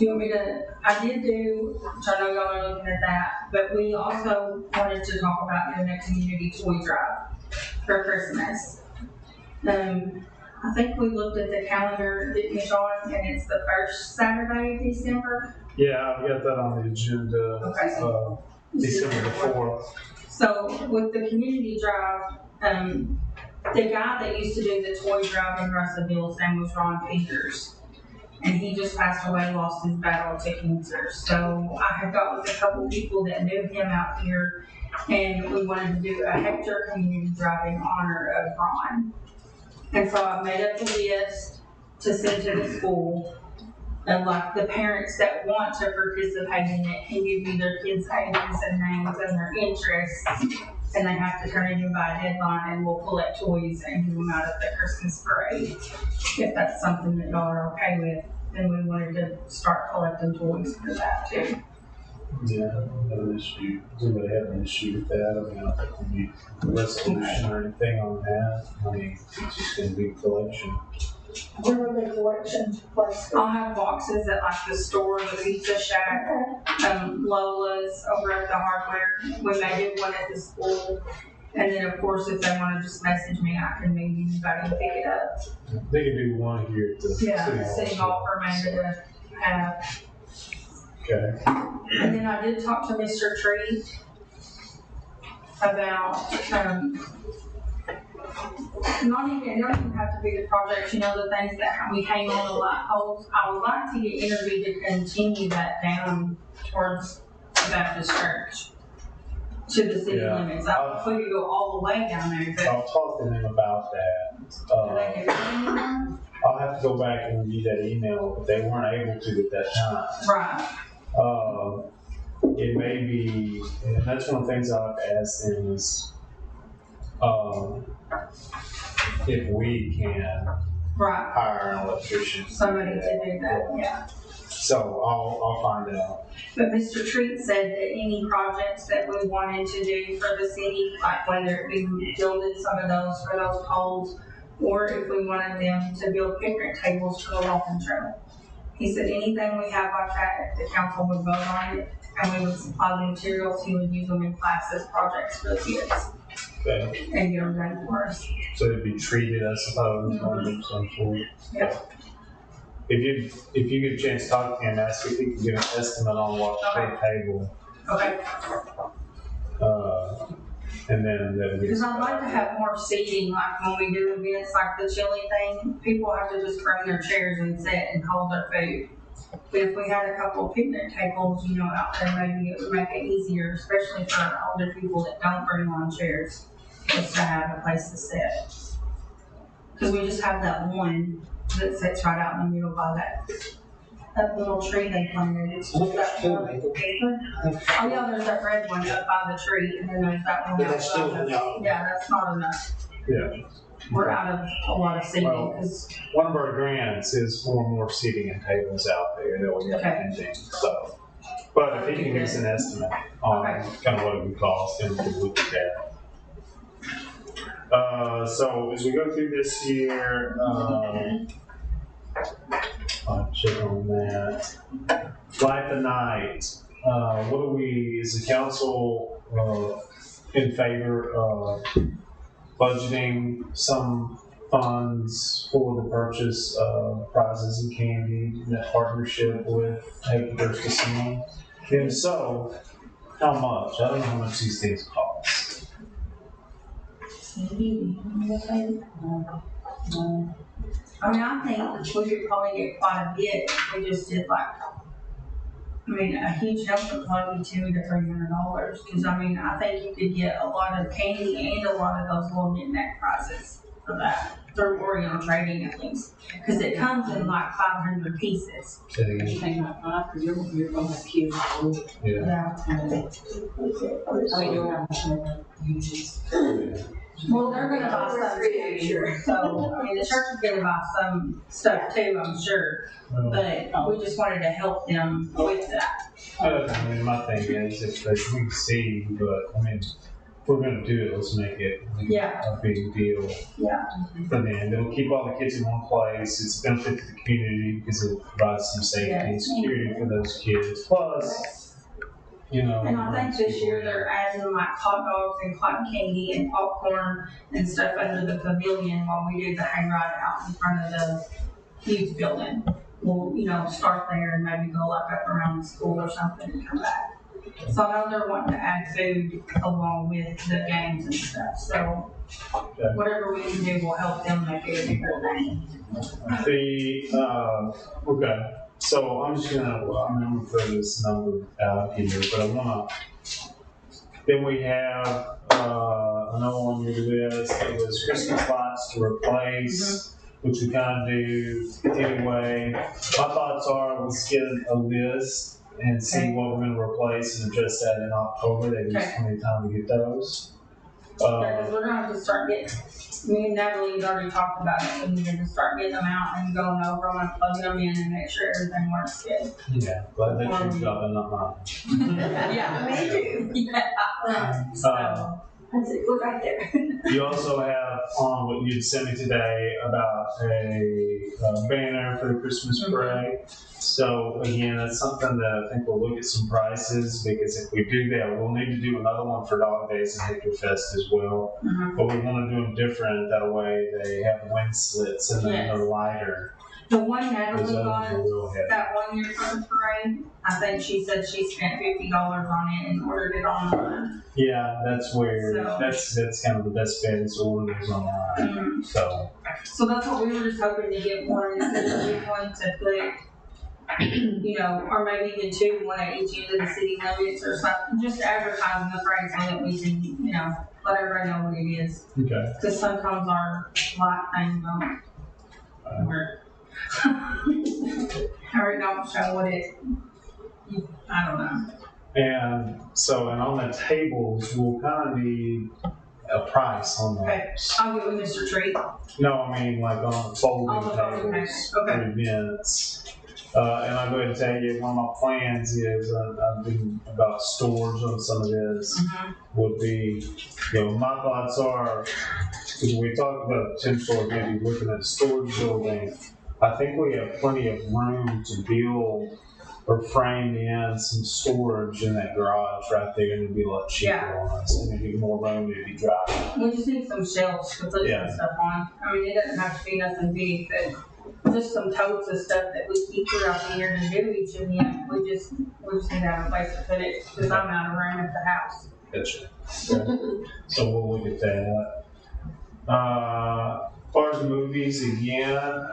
Do you want me to, I did do, which I know y'all are looking at that, but we also wanted to talk about doing a community toy drive for Christmas. I think we looked at the calendar, didn't we, Sean? And it's the first Saturday of December. Yeah, I've got that on the agenda. Okay. December the 4th. So with the community drive, the guy that used to do the toy drive in Russellville, his name was Ron Peters. And he just passed away, lost his battle to cancer. So I have got with a couple people that knew him out here, and we wanted to do a Hector community drive in honor of Ron. And so I made up a list to send to the school, and like the parents that want to participate in it can give me their kids' ages and names and their interests, and they have to turn it in by a deadline, and we'll collect toys and give them out at the Christmas parade. If that's something that y'all are okay with, then we wanted to start collecting toys for that too. Yeah, I don't have an issue. Somebody had an issue with that. I mean, I don't think we need a resolution or anything on that. I mean, it's just going to be a collection. Where are the collections placed? I'll have boxes at like the store, the Pizza Shack, Lola's over at the hardware. We may do one at the school. And then, of course, if they want to just message me, I can maybe anybody can pick it up. They can do one here at the City Hall for Amanda to have. Okay. And then I did talk to Mr. Treat about, not even have to be the projects, you know, the things that we hang on the light poles. I would like to get Energy to continue that down towards the Baptist Church to the city limits. I don't know if we could go all the way down there, but I'll talk to them about that. they can I'll have to go back and review that email, but they weren't able to at that time. right. It may be, and that's one of the things I've asked them is, if we can Right. hire an electrician. Somebody to do that, yeah. So I'll find out. But Mr. Treat said that any projects that we wanted to do for the city, like whether it be building some of those for those poles, or if we wanted them to build picnic tables for the walking trail. He said anything we have like that, if the council would vote on it, and we would supply the materials, he would use them in class as projects for the kids. Okay. And get them done for us. So it'd be treated, I suppose, of some sort. Yeah. If you get a chance to talk to him, ask if he can give an estimate on what per table. Okay. And then that'll be. Because I'd like to have more seating, like when we do events like the chili thing, people have to just bring their chairs and sit and hold their food. But if we had a couple of picnic tables, you know, out there, maybe it would make it easier, especially for older people that don't bring lawn chairs, just to have a place to sit. Because we just have that one that sits right out in the middle by that little tree they planted. It's just that one. Oh yeah, there's that red one up by the tree, and then there's that one. But that's still enough. Yeah, that's not enough. Yeah. We're out of a lot of seating because. One of our grants is for more seating and tables out there that we have pending. So, but if he can give us an estimate on kind of what it would cost, then we can look at that. So as we go through this year, I'll check on that. Light the night. What do we, is the council in favor of budgeting some funds for the purchase of prizes and candy in that partnership with Hector Casino? If so, how much? I don't know how much these things cost. I mean, I think we could probably get quite a bit if we just did like, I mean, a huge help would probably be $200 to $300. Because I mean, I think you could get a lot of candy and a lot of those little knick-knack prizes for that. Through Orion Trading at least. Because it comes in like 500 pieces. Anything like that, because you're going to have kids. Yeah. I mean, you'll have huges. Well, they're going to buy some too. So, I mean, the church is going to buy some stuff too, I'm sure. But we just wanted to help them with that. I mean, my thing is, if we can see, but I mean, we're gonna do it, let's make it Yeah. a big deal Yeah. for them. It'll keep all the kids in one place. It's a benefit to the community because it provides some safety and security for those kids. Plus, you know. And I think this year they're adding like hot dogs and cotton candy and popcorn and stuff under the pavilion while we do the hayride out in front of the youth building. We'll, start there and maybe go like up around the school or something and come back. So I know they're wanting to add food along with the games and stuff. So whatever we can do will help them make it a bigger day. Okay. So I'm gonna throw this number out here, but I wanna. Then we have another one we did. It was Christmas lights to replace, which we kind of do anyway. My thoughts are let's get a list and see what we're gonna replace and address that in October. That gives plenty of time to get those. Because we're gonna have to start getting. Me and Natalie's already talked about it. We need to start getting them out and going over them and plugging them in and make sure everything works good. Yeah, glad that you've got it, not mine. Yeah, me too. Yeah. That's it, we're right there. You also have on what you'd sent me today about a banner for the Christmas parade. So again, that's something that I think we'll look at some prices because if we do that, we'll need to do another one for Dog Days and Hector Fest as well. But we want to do them different. That way they have wind slits and they're lighter. The one Natalie Those got, others are real heavy. that 1 year for the parade, I think she said she spent $50 on it and ordered it online. Yeah, that's where So- that's kind of the best bet is to order those online. So that's what we were just hoping to get one instead of get one to put, or maybe even two, one at each end of the city limits or something. Just advertising the parade so that we can, let everybody know what it is. okay. Because sometimes our light thing don't work. Or it don't show what I don't know. And so, and on the tables, we'll kind of need a price on those. Okay, I'll get with Mr. Treat. No, I mean like on the folding On the folding tables tables, okay. for events. And I'll go ahead and tell you, one of my plans is, I've been about storage on some of this, would be, my thoughts are, because we talked about potential of maybe looking at a storage building, I think we have plenty of room to build or frame in some storage in that garage right there, and it'd be a lot cheaper on us, and it'd be more room, it'd be dry. We just need some shelves to put some stuff on. I mean, it doesn't have to be nothing big, but just some totes of stuff that we keep throughout the year to do each event. We just need to have a place to put it, because I'm out of room at the house. Gotcha. Okay. So we'll look at that. As far as movies again,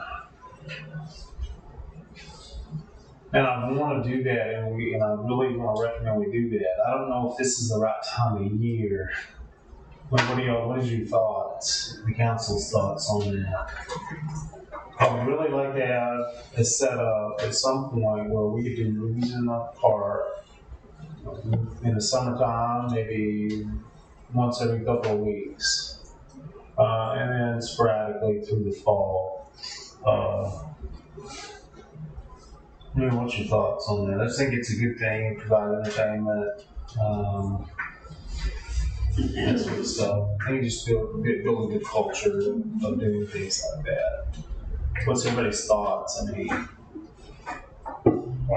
and I want to do that, and I really want to recommend we do that. I don't know if this is the right time of year. What is your thoughts, the council's thoughts on that? I would really like to have a setup at some point where we could do movies in the park in the summertime, maybe once every couple of weeks, and then sporadically through the fall. What's your thoughts on that? I just think it's a good thing, provide entertainment, that sort of stuff. I think just build a good culture of doing things like that. What's everybody's thoughts? I mean, I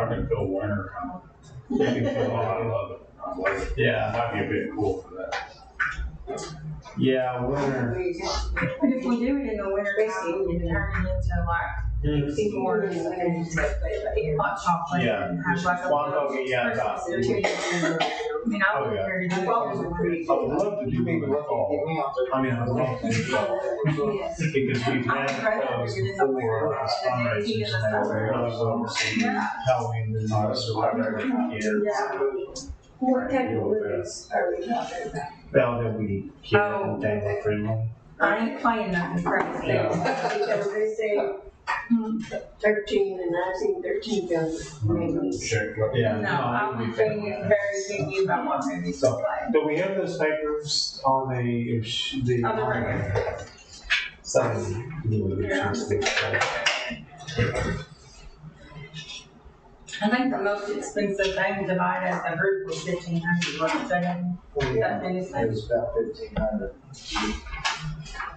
can feel winter coming. I love it. I love it. Yeah. Might be a bit cool for that. Yeah, winter. But if we do it in the winter time, we can turn it into like more hot chocolate and have like a Christmas tree. I mean, I would prefer to do it. I would love to do it in the fall. I mean, I'd love to do it because we've had those before as fundraisers and they were really well received. Halloween movies or whatever for kids. What type of movies are we talking about? Well, they'll be kid and family friendly. I ain't playing nothing crazy. Because they say 13 and I've seen 13 films, maybe. Yeah. No, I'm being very picky about what movies to play. Do we have those papers on the I think the most expensive thing to buy as a group was $1,500, right? That biggest It thing. was about 1,500.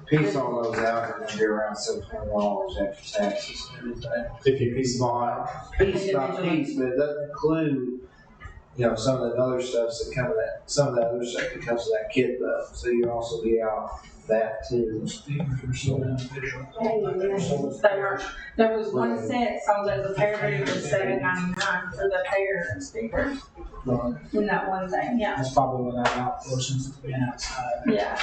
Piece all those out, and it'd be around $700 after taxes and everything. If you piece them all out. Piece by piece, but it doesn't include, some of the other stuffs that come with that, some of the other stuff that comes with that kit though. So you also be out that too. There was one set sold as a pair, but it was $7.99 for the pair of speakers. In that one thing, yeah. That's probably what I got since it's been outside. Yeah.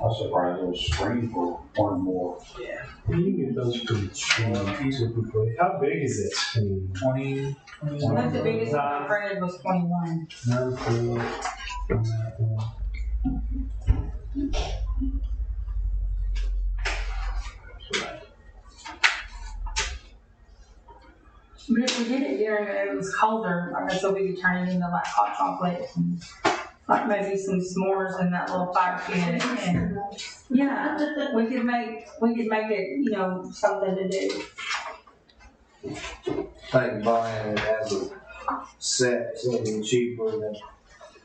I was surprised those screens were one more. Yeah. You can get those pretty cheap. Typically. How big is it? 20. I think the biggest one I printed was 21. But if we did it during it was colder, I guess so we could turn it into like hot chocolate and like maybe some s'mores in that little fire pit. And yeah, we could make it, something to do. I think buying it as a set is gonna be cheaper than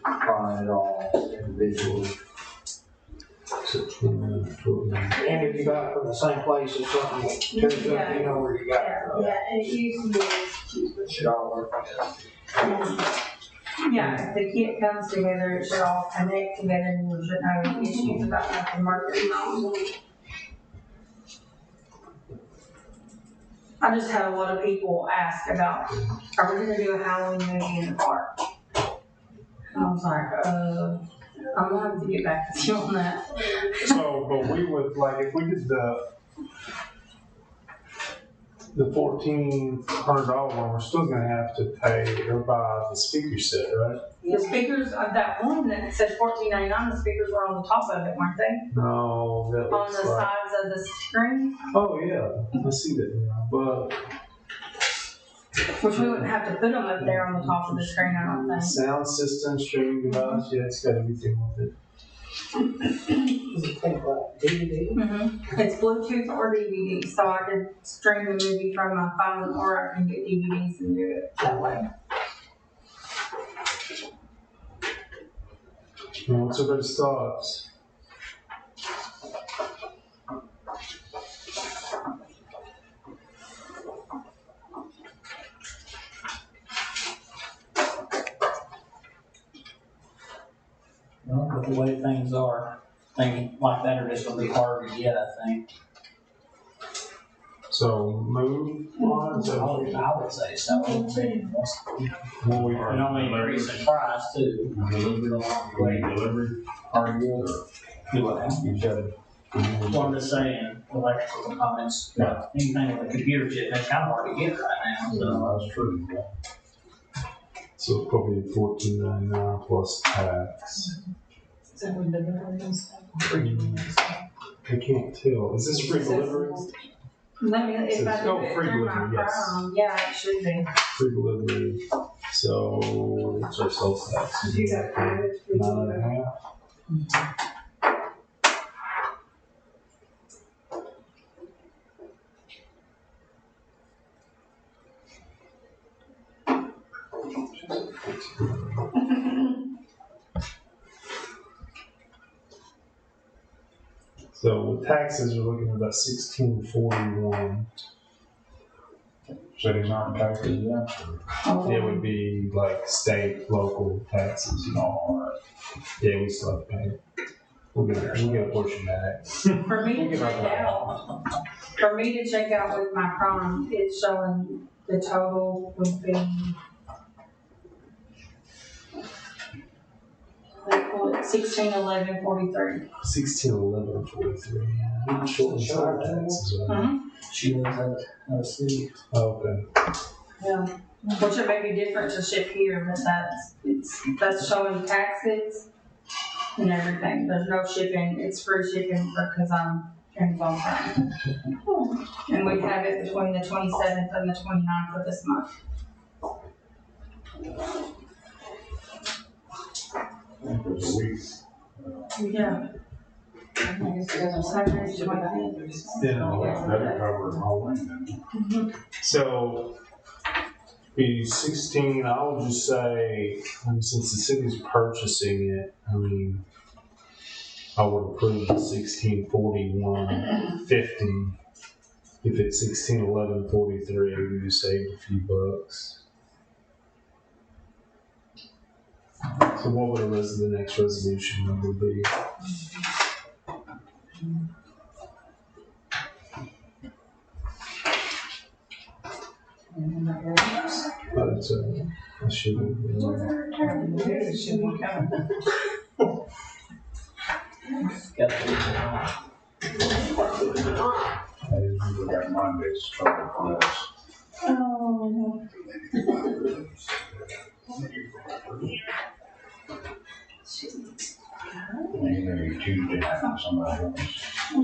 buying it all individually. And if you got it from the same place or something, turns out you know where you got it from. Yeah, and it usually is cheaper. It should all work together. Yeah, if the kit comes together, it should all connect together and we shouldn't have any issues about nothing working wrong. I just had a lot of people ask about, are we gonna do a Halloween movie in the park? And I was like, I'm gonna have to get back to you on that. So, but we would, like, if we did the $1,400 one, we're still gonna have to pay or buy the speaker set, right? The speakers of that one that said $14.99, the speakers were on the top of it, weren't they? No, that On looks the like. sides of the screen, Oh, yeah, I see that now, but which we wouldn't have to put them up there on the top of the screen, I don't think. sound system, streaming device, yeah, it's got everything with it. Does it take like DVD? Mm-hmm. It's Bluetooth or DVD, so I could stream the movie from my phone or I can get DVDs and do it that way. Well, what's everybody's thoughts? Well, but the way things are, things like that are just gonna be hard to get, I think. So, move on, I would say so. well, we And only increase the price too. Delivery. Are you? Do what? You said. Well, I'm just saying, electrical components, anything with a computer chip, that's kind of hard to get right now, so. No, that's true. So probably $14.99 plus tax. Is that what delivery is? I can't tell. Is this free delivery? Let me, if I do Oh, it free through my delivery, yes. phone, yeah, it should be. Free delivery. So what's our sales tax? You got private free delivery. 9.5. So with taxes, we're looking at about 1641. City not taxes, yeah. It would be like state, local taxes, All right. Yeah, we still have to pay it. We'll get a portion back. For me to check out with my Chrome, it's showing the total would be. $1611.43. 1611.43. I'm sure it's our taxes, right? She lives at a city. Okay. Yeah, which it may be different to ship here, but that's showing taxes and everything. There's no shipping, it's free shipping because I'm Amazon Prime. And we have it between the 27th and the 29th of this month. It was a week. Yeah. Saturday, 25th. Yeah. That'd cover the whole thing, So, be 16, I would just say, since the city's purchasing it, I mean, I would approve the 1641.50. If it's 1611.43, we saved a few bucks. So what would the next resolution number be? But it's, I should have. It should be coming. Got the- I usually got Monday's trouble for us. Oh. Maybe Tuesday for somebody else. Did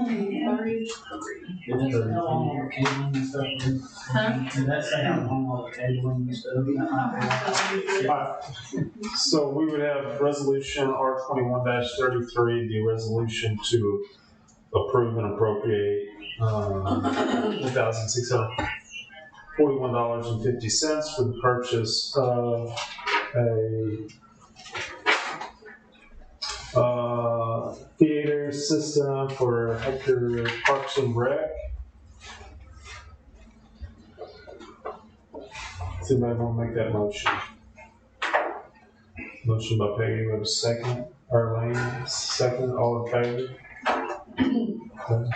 that say how long your cabling and stuff is? Did that say how long all the cabling and stuff? That might be- So we would have resolution R21-33, the resolution to approve and appropriate $1,641.50 for the purchase of a theater system for Hector Parks and Rec. Does anybody want to make that motion? Motion by Peggy, we have a second. Arlene, second. All in favor? Okay.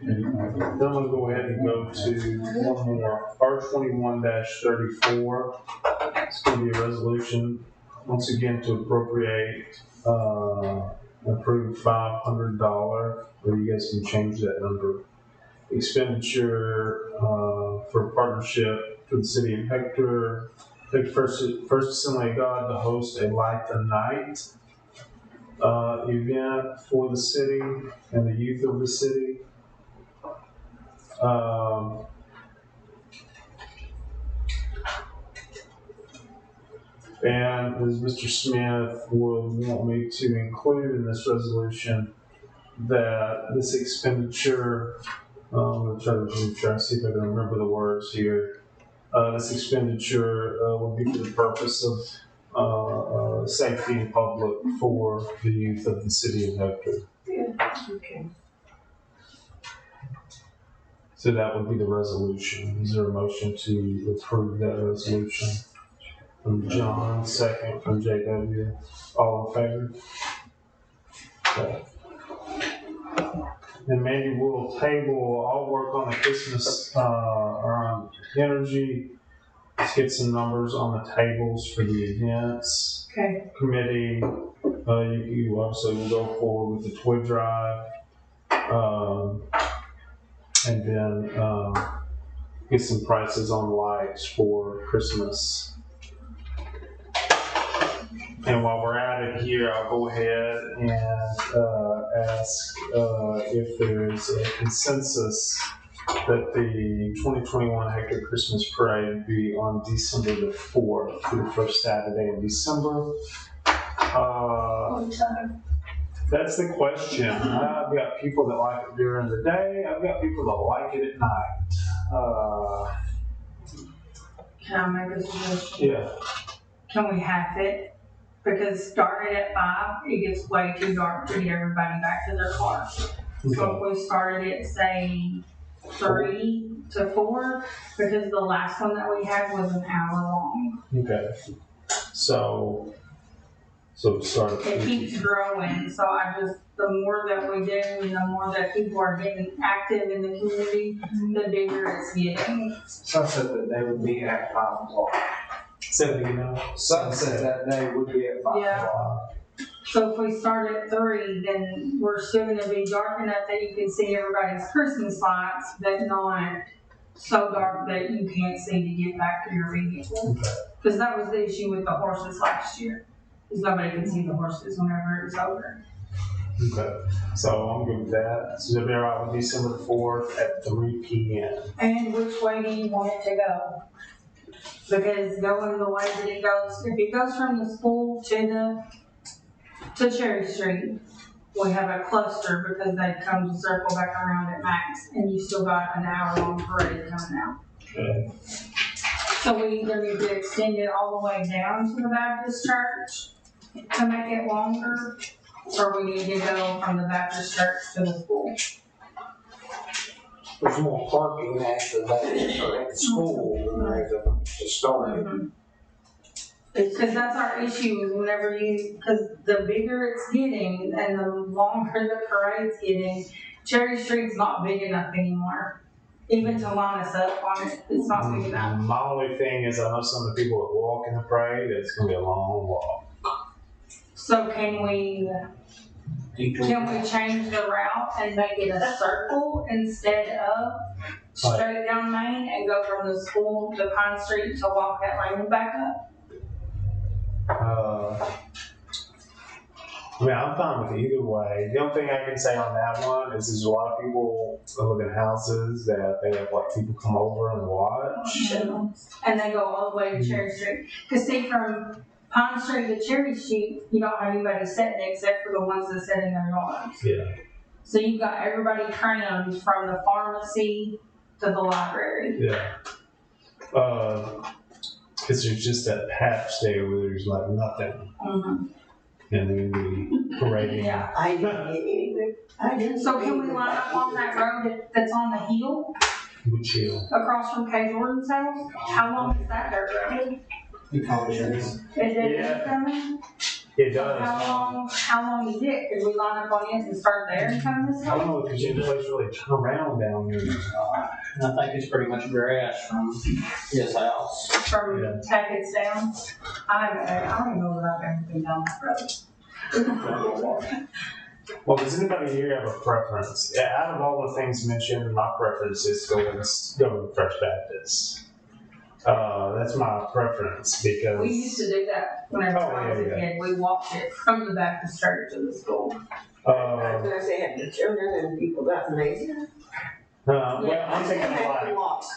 Then I'm gonna go ahead and go to one more. R21-34. It's gonna be a resolution, once again, to appropriate, approve $500, or you guys can change that number. Expenditure, for partnership for the city of Hector. The First Assembly of God to host a Light the Night event for the city and the youth of the city. And as Mr. Smith would want me to include in this resolution, that this expenditure, I'm going to try to see if I can remember the words here. This expenditure will be for the purpose of safety in public for the youth of the city of Hector. Okay. So that would be the resolution. Is there a motion to approve that resolution? From John, second from JW. All in favor? Okay. And Mandy will table, I'll work on the Christmas, around energy. Let's get some numbers on the tables for the events. Okay. Committee, you obviously will go forward with the toy drive. And then, get some prices on lights for Christmas. And while we're at it here, I'll go ahead and ask if there's a consensus that the 2021 Hector Christmas Parade be on December the 4th, the first Saturday in December. That's the question. I've got people that like it during the day. I've got people that like it at night. Can I make a suggestion? Yeah. Can we half it? Because starting at 5, it gets way too dark to get everybody back to their car. So if we started at, say, 3 to 4, because the last one that we had was an hour long. Okay. So start at It 3. keeps growing, so the more that we do, and the more that people are getting active in the community, the bigger it's getting. Sunset that day would be at 5 o'clock. 79. Sunset that day would be at 5 Yeah. o'clock. So if we start at 3, then we're still gonna be dark enough that you can see everybody's Christmas lights, but not so dark that you can't see to get back to your vehicle. Because that was the issue with the horses last year, because nobody could see the horses whenever it was over. Okay. So I'm good with that. So they'll be around December 4th at 3 p.m. And which way do you want it to go? Because going the way that it goes, if it goes from the school to Cherry Street, we have a cluster because they come to circle back around at max, and you still got an hour-long parade coming out. Okay. So we either need to extend it all the way down to the Baptist church to make it longer, or we need to go from the Baptist church to the school. There's more parking actually at the school than there is at the start. Because that's our issue is whenever because the bigger it's getting and the longer the parade's getting, Cherry Street's not big enough anymore. Even to line us up on it, it's not big enough. My only thing is I know some of the people that walk in the parade, it's gonna be a long walk. So can we change the route and make it a circle instead of straight down Main and go from the school to Pine Street to walk that lane and back up? I mean, I'm fine with either way. The only thing I can say on that one is there's a lot of people that live in houses that they have like people come over and watch. And they go all the way to Cherry Street. Because see, from Pine Street to Cherry Street, you don't have anybody sitting except for the ones that sit in their yards. Yeah. So you've got everybody crammed from the pharmacy to the library. Yeah. Because there's just that patch there where there's like nothing. Mm-hmm. And then the parading. Yeah. I didn't get anything. I didn't. So can we line up on that road that's on the hill Would chill. across from Kay Jordan's house? How long is that dirt road? You probably should. Is it Yeah. coming? It does. How long is it? Could we line up on it and start there and come this I way? don't know if there's any place really turn around down there. And I think it's pretty much grass from his house. From Yeah. Tackett's down? I don't even know that I've ever been down that road. Well, does anybody here have a preference? Yeah, out of all the things mentioned, my preference is to go with Fresh Baptist. That's my preference because. We used to do that whenever I was a yeah. kid. We walked it from the Baptist church to the school. I was gonna say, have the children and people that lazy. Well, I'm thinking like,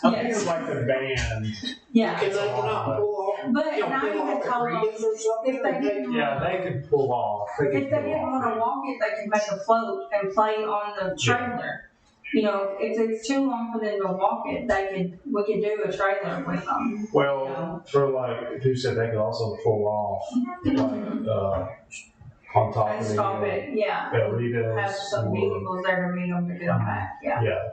I'm Yes. thinking like the band. Yeah. Can they not pull off? But You know, and I pull even off at told them, Reed's or something? if they didn't Yeah, they could pull off. if they didn't want to walk it, they could make a float and play on the trailer. You know, if it's too long for them to walk it, we could do a trailer with them. Well, for like, who said they could also pull off like on top And of stop the it, yeah. Ritas Have some or- vehicles there to meet them to get them back, yeah. Yeah.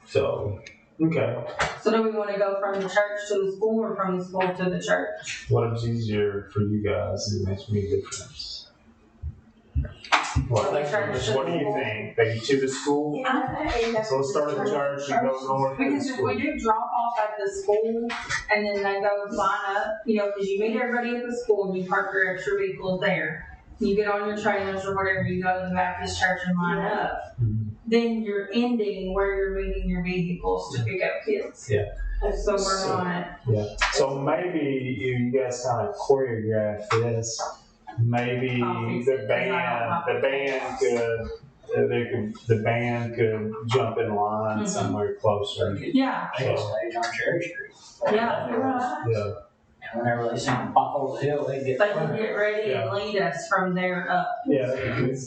So, okay. So do we want to go from the church to the school or from the school to the church? Whatever's easier for you guys, it makes me a difference. What, From the church to what do the you school? think? Maybe to the school? So let's start at the church and go north to the Because if school. we do drop off at the school and then they go line up, you know, because you meet everybody at the school and you park your extra vehicles there. You get on your trailers or whatever, you go to the Baptist church and line up. Mhm. Then you're ending where you're meeting your vehicles to pick up kids. Yeah. So we're not, Yeah. So maybe you guys kind of choreograph this. Maybe I'll fix the it, 'cause I don't band the band could jump in line Mhm. somewhere closer. yeah, They could stage on Cherry Street. yeah, you're right. Yeah. And whenever they sing Pop Over the Hill, they get. They can get ready and lead us from there up. Yeah.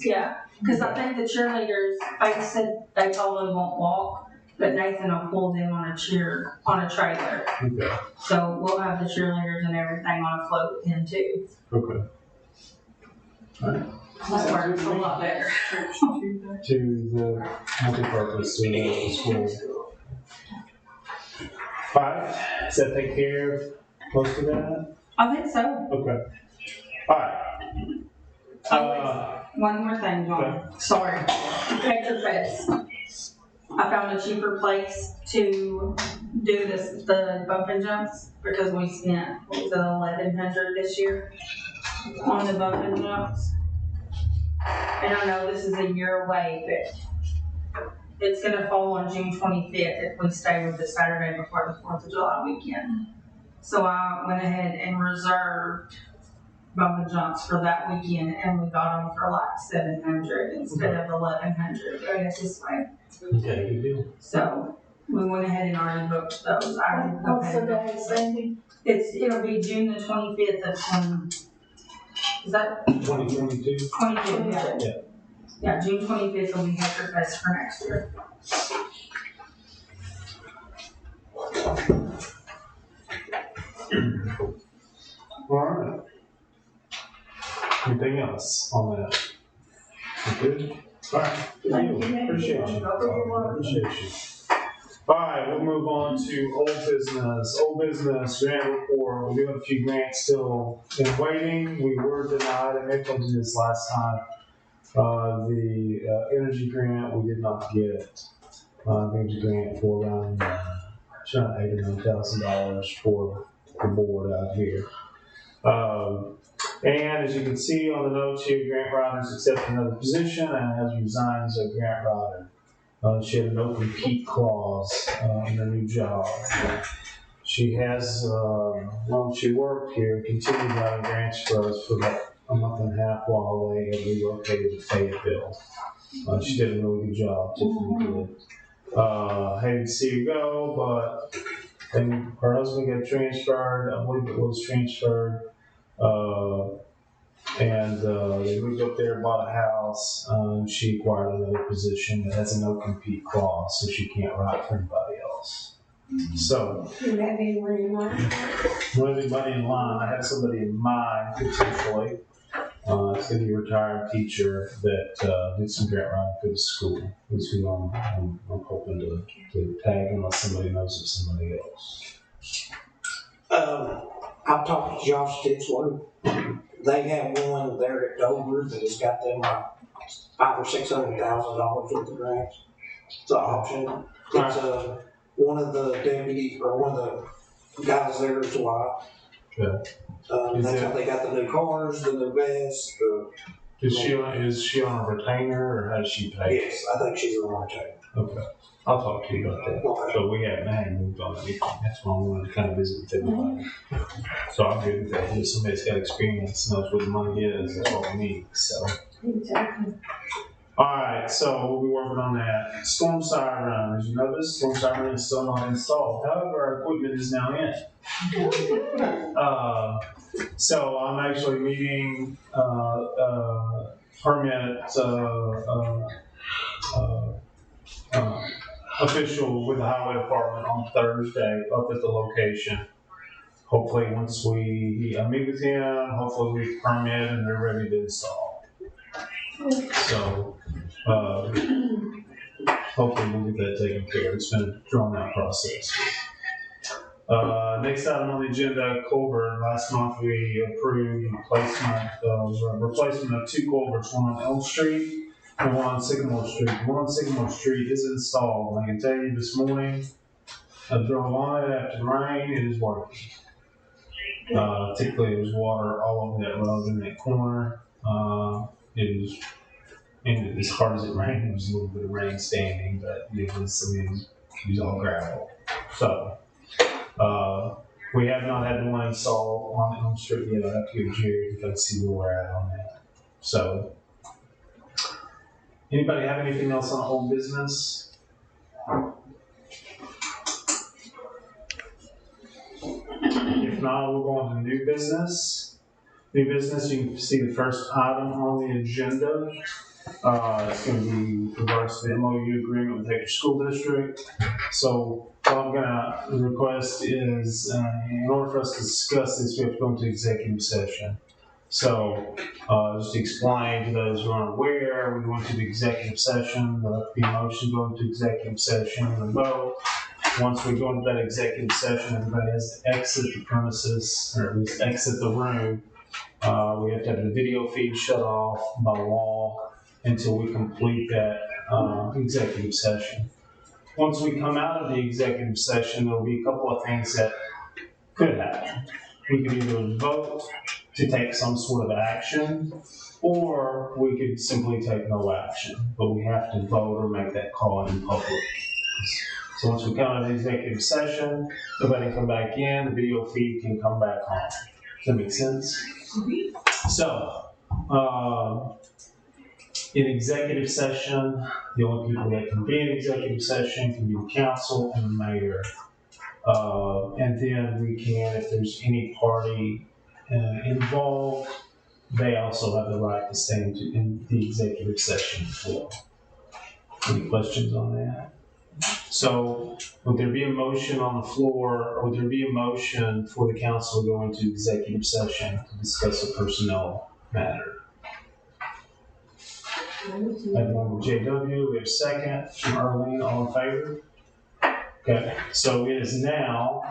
Yeah, because I think the cheerleaders, they said they totally won't walk, but Nathan will pull them on a trailer. Okay. So we'll have the cheerleaders and everything on a float then too. Okay. That works a lot better. To the multi-purpose to the school. Alright, does that take care of most of that? I think so. Okay. Alright. One more thing, John. Sorry. Hector Fest. I found a cheaper place to do the bump and jumps because we spent, what was it, $1,100 this year on the bump and jumps. And I know this is a year away, but it's gonna fall on June 25th if we stay with the Saturday before the 4th of July weekend. So I went ahead and reserved bump and jumps for that weekend, and we got them for like $700 instead of $1,100 going it this way. Okay, good deal. So we went ahead and already booked those. I already go What's ahead the and day, Sandy? it'll be June the 25th of 20. Is that 2022? 22? Yeah. Yeah, June 25th will be Hector Fest for next year. All right. Anything else on that? You good? All right. Thank you. Appreciate you. Appreciate you. All right, we'll move on to old business. Old business grant report. We do have a few grants still in waiting. We were denied, and I told you this last time. The energy grant we did not get. Energy grant for around $8,000 or $9,000 for the board out here. And as you can see on the notes here, grant writer has accepted another position and has resigned as a grant writer. She had an open peak clause in her new job. She has, well, she worked here, continued writing grants for us for about a month and a half while they had relocated to Fayetteville. She did a really good job, Tiffany did. Hated to see her go, but then her husband got transferred, I believe it was transferred. And they moved up there, bought a house. She acquired another position that has a no-compete clause, so she can't write for anybody else. So, Do you have anyone in mind? anybody in line, I have somebody in mind potentially. It's going to be a retired teacher that did some grant writing for the school. Who's who I'm hoping to tag unless somebody knows of somebody else. I've talked to Josh Titzler. They have one there at Dover that has got them $500,000 or $600,000 worth of grants. It's an option. It's one of the deputies or one of the guys there is wife. Okay. That's how they got the new cars, the new vests. Is she on a retainer or how does she pay? Yes, I think she's a retainer. Okay. I'll talk to you about that. Okay. So we haven't moved on anything. That's why I wanted to kind of visit with everybody. So I'm good with that. If somebody's got experience, knows where the money is, that's what we need. So. Exactly. All right. So we'll be working on that. Storm siren. As you notice, storm siren is still not installed. However, our equipment is now in. So I'm actually meeting permit official with the highway department on Thursday up at the location. Hopefully once we meet with him, hopefully we permit and they're ready to install. So hopefully we'll get that taken care of. It's been a drawn out process. Next item on the agenda, culvert. Last month we approved replacement of two culverts, one on Elm Street and one on Sycamore Street. One on Sycamore Street is installed. I can tell you this morning, I drove on it after the rain, it is working. Typically there's water all over that road in that corner. And as hard as it rained, there was a little bit of rain standing, but it was all gravel. So, we have not had the one installed on Elm Street yet. I'll have to go to Jerry to see where we're at on that. So, anybody have anything else on old business? If not, we'll go on to new business. New business, you can see the first item on the agenda. It's going to be regards to the MOU agreement with Hector School District. So what I'm going to request is, in order for us to discuss this, we have to go into executive session. So just to explain to those who aren't aware, we went to the executive session. There'll have to be a motion to go into executive session and a vote. Once we go into that executive session, everybody has to exit the premises, or at least exit the room. We have to have the video feed shut off by law until we complete that executive session. Once we come out of the executive session, there will be a couple of things that could happen. We could either vote to take some sort of action, or we could simply take no action. But we have to vote or make that call in public. So once we come out of the executive session, everybody can come back in, the video feed can come back on. Does that make sense? So, in executive session, the only people that can be in executive session can be the council and the mayor. And then we can, if there's any party involved, they also have the right to stay in the executive session as well. Any questions on that? So would there be a motion on the floor, or would there be a motion for the council to go into executive session to discuss a personnel matter? I have one with JW, we have a second from Arlene, all in favor? Okay, so it is now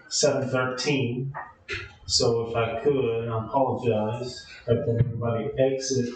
7:13. So if I could, I apologize, but then everybody exit